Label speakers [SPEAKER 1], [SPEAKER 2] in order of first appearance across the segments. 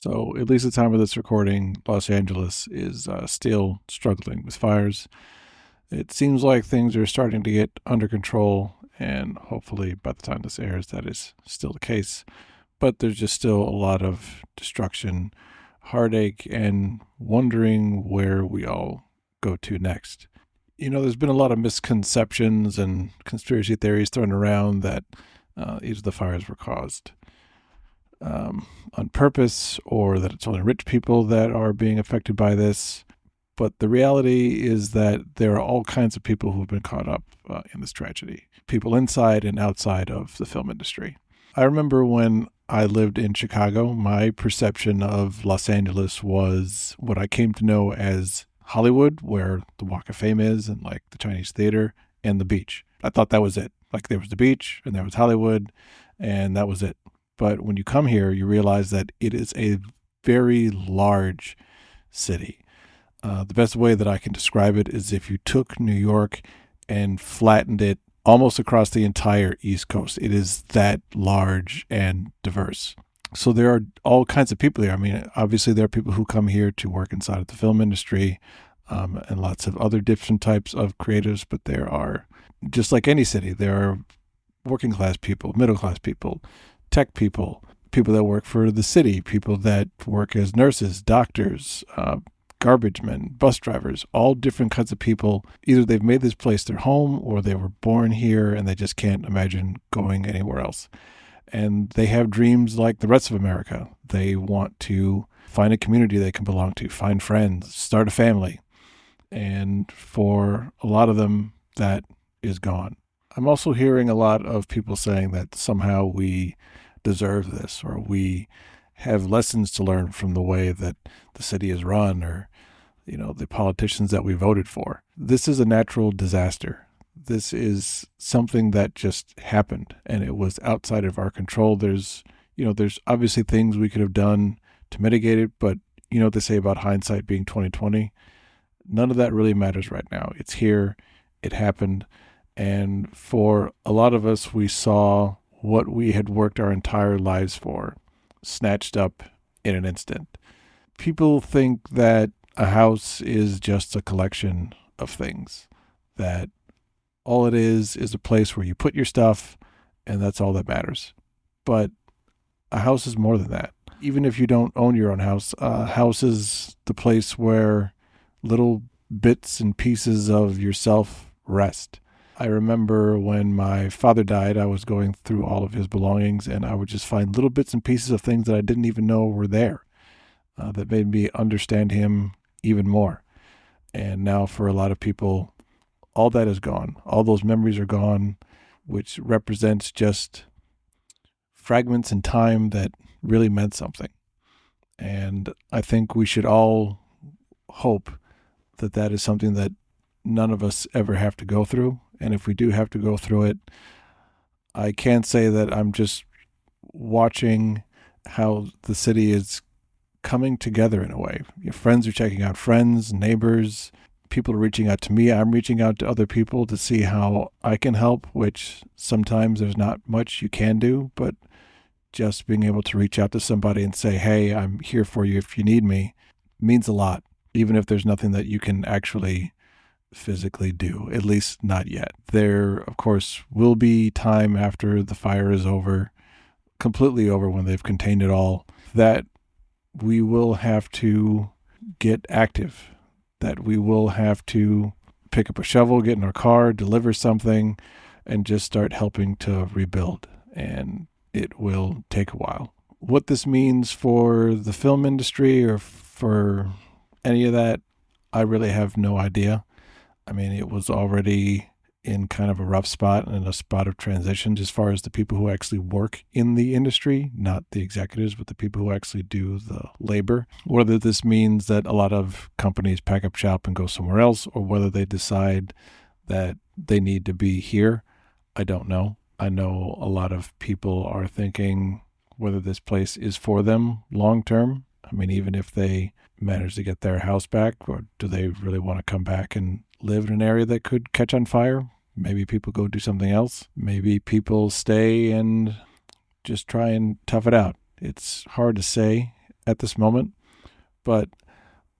[SPEAKER 1] So, at least at the time of this recording, Los Angeles is still struggling with fires. It seems like things are starting to get under control, and hopefully by the time this airs, that is still the case. But there's just still a lot of destruction, heartache, and wondering where we all go to next. There's been a lot of misconceptions and conspiracy theories thrown around that either the fires were caused on purpose or that it's only rich people that are being affected by this. But the reality is that there are all kinds of people who have been caught up in this tragedy, people inside and outside of the film industry. I remember when I lived in Chicago, my perception of Los Angeles was what I came to know as Hollywood, where the Walk of Fame is, and like the Chinese Theater and the beach. I thought that was it. Like there was the beach and there was Hollywood, and that was it. But when you come here, you realize that it is a very large city. The best way that I can describe it is if you took New York and flattened it almost across the entire East Coast. It is that large and diverse. So there are all kinds of people here. I mean, obviously there are people who come here to work inside of the film industry and lots of other different types of creatives, but there are, just like any city, there are working class people, middle class people, tech people, people that work for the city, people that work as nurses, doctors, garbage men, bus drivers, all different kinds of people. Either they've made this place their home or they were born here and they just can't imagine going anywhere else. And they have dreams like the rest of America. They want to find a community they can belong to, find friends, start a family. And for a lot of them, that is gone. I'm also hearing a lot of people saying that somehow we deserve this, or we have lessons to learn from the way that the city is run, or, the politicians that we voted for. This is a natural disaster. This is something that just happened, and it was outside of our control. There's obviously things we could have done to mitigate it, but what they say about hindsight being 2020, none of that really matters right now. It's here, it happened, and for a lot of us, we saw what we had worked our entire lives for snatched up in an instant. People think that a house is just a collection of things, that all it is a place where you put your stuff, and that's all that matters. But a house is more than that. Even if you don't own your own house, a house is the place where little bits and pieces of yourself rest. I remember when my father died, I was going through all of his belongings, and I would just find little bits and pieces of things that I didn't even know were there that made me understand him even more. And now for a lot of people, all that is gone. All those memories are gone, which represents just fragments in time that really meant something. And I think we should all hope that that is something that none of us ever have to go through. And if we do have to go through it, I can't say that I'm just watching how the city is coming together in a way. Your friends are checking out friends, neighbors, people are reaching out to me. I'm reaching out to other people to see how I can help, which sometimes there's not much you can do, but just being able to reach out to somebody and say, hey, I'm here for you if you need me, means a lot, even if there's nothing that you can actually physically do, at least not yet. There, of course, will be time after the fire is over, completely over, when they've contained it all, that we will have to get active, that we will have to pick up a shovel, get in our car, deliver something, and just start helping to rebuild. And it will take a while. What this means for the film industry or for any of that, I really have no idea. I mean, it was already in kind of a rough spot and a spot of transition as far as the people who actually work in the industry, not the executives, but the people who actually do the labor. Whether this means that a lot of companies pack up shop and go somewhere else, or whether they decide that they need to be here, I don't know. I know a lot of people are thinking whether this place is for them long term. I mean, even if they manage to get their house back, or do they really want to come back and live in an area that could catch on fire? Maybe people go do something else. Maybe people stay and just try and tough it out. It's hard to say. at this moment, but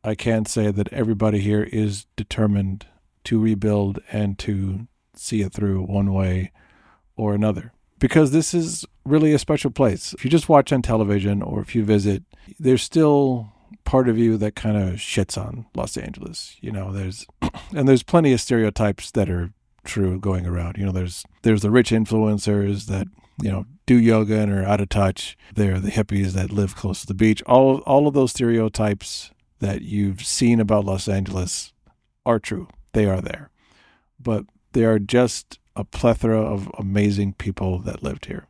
[SPEAKER 1] I can say that everybody here is determined to rebuild and to see it through one way or another. Because this is really a special place. If you just watch on television or if you visit, there's still part of you that kind of shits on Los Angeles. There's plenty of stereotypes that are true going around. There's the rich influencers that, do yoga and are out of touch. There are the hippies that live close to the beach. All of those stereotypes that you've seen about Los Angeles are true. They are there. But they are just a plethora of amazing people that lived here.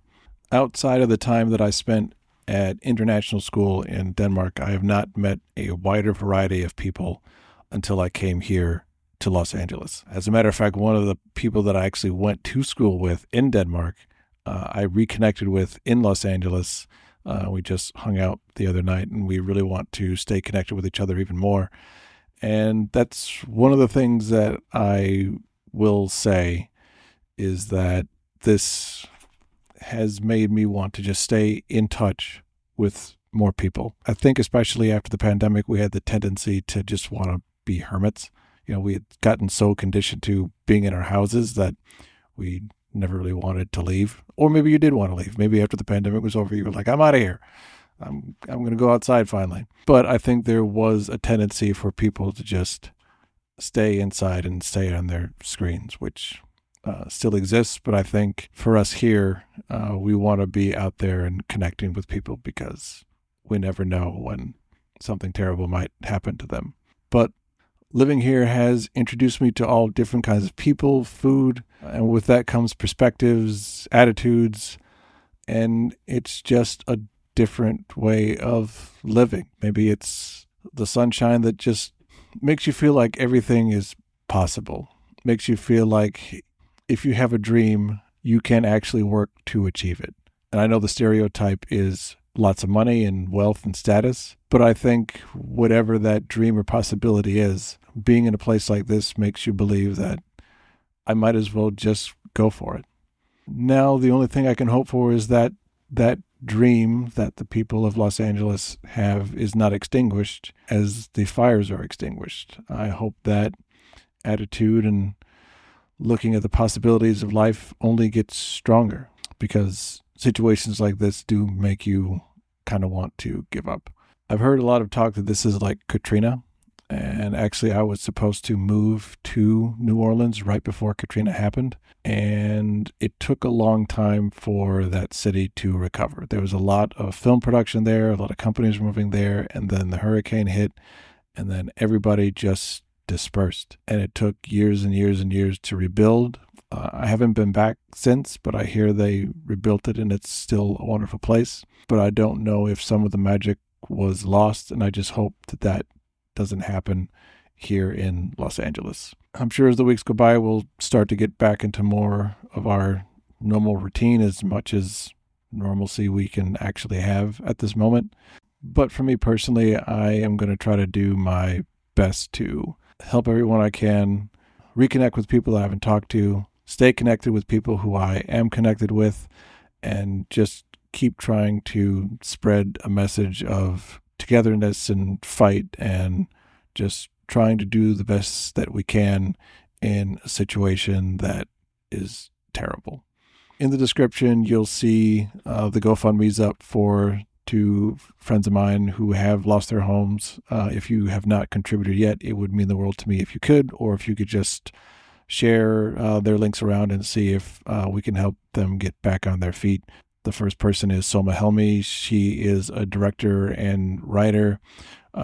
[SPEAKER 1] Outside of the time that I spent at international school in Denmark, I have not met a wider variety of people until I came here to Los Angeles. As a matter of fact, one of the people that I actually went to school with in Denmark, I reconnected with in Los Angeles. We just hung out the other night, and we really want to stay connected with each other even more. And that's one of the things that I will say is that this has made me want to just stay in touch with more people. I think especially after the pandemic, we had the tendency to just want to be hermits. We had gotten so conditioned to being in our houses that we never really wanted to leave. Or maybe you did want to leave. Maybe after the pandemic was over, you were like, I'm out of here. I'm going to go outside finally. But I think there was a tendency for people to just stay inside and stay on their screens, which still exists. But I think for us here, we want to be out there and connecting with people because we never know when something terrible might happen to them. But living here has introduced me to all different kinds of people, food, and with that comes perspectives, attitudes, and it's just a different way of living. Maybe it's the sunshine that just makes you feel like everything is possible, makes you feel like if you have a dream, you can actually work to achieve it. And I know the stereotype is lots of money and wealth and status, but I think whatever that dream or possibility is, being in a place like this makes you believe that I might as well just go for it. Now, the only thing I can hope for is that that dream that the people of Los Angeles have is not extinguished as the fires are extinguished. I hope that attitude and looking at the possibilities of life only gets stronger, because situations like this do make you kind of want to give up. I've heard a lot of talk that this is like Katrina, and actually I was supposed to move to New Orleans right before Katrina happened, and it took a long time for that city to recover. There was a lot of film production there, a lot of companies were moving there, and then the hurricane hit, and then everybody just dispersed, and it took years and years and years to rebuild. I haven't been back since, but I hear they rebuilt it and it's still a wonderful place. But I don't know if some of the magic was lost, and I just hope that that doesn't happen here in Los Angeles. I'm sure as the weeks go by, we'll start to get back into more of our normal routine, as much as normalcy we can actually have at this moment. But for me personally, I am going to try to do my best to help everyone I can, reconnect with people I haven't talked to, stay connected with people who I am connected with, and just keep trying to spread a message of togetherness and fight, and just trying to do the best that we can in a situation that is terrible. In the description, you'll see the GoFundMe's up for two friends of mine who have lost their homes. If you have not contributed yet, it would mean the world to me if you could, or if you could just share their links around and see if we can help them get back on their feet. The first person is Soma Helmi. She is a director and writer.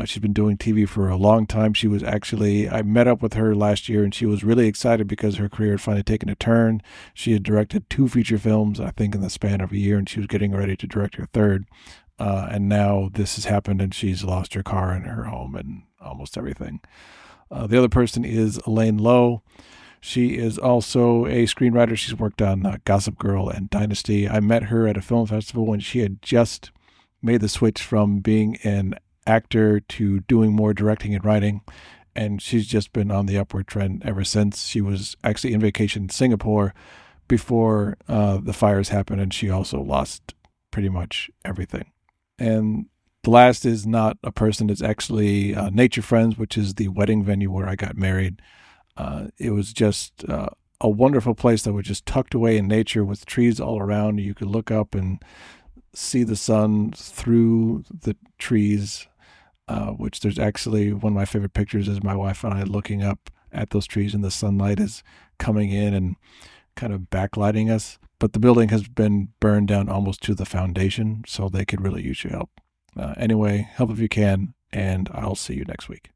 [SPEAKER 1] She's been doing TV for a long time. I met up with her last year, and she was really excited because her career had finally taken a turn. She had directed 2 feature films, I think, in the span of a year, and she was getting ready to direct her third. And now this has happened, and she's lost her car and her home and almost everything. The other person is Elaine Lowe. She is also a screenwriter. She's worked on Gossip Girl and Dynasty. I met her at a film festival when she had just made the switch from being an actor to doing more directing and writing, and she's just been on the upward trend ever since. She was actually in vacation in Singapore before the fires happened, and she also lost pretty much everything. And The last is not a person. It's actually Nature Friends, which is the wedding venue where I got married. It was just a wonderful place that was just tucked away in nature with trees all around. You could look up and see the sun through the trees, which there's actually one of my favorite pictures is my wife and I looking up at those trees, and the sunlight is coming in and kind of backlighting us. But the building has been burned down almost to the foundation, so they could really use your help. Anyway, help if you can, and I'll see you next week.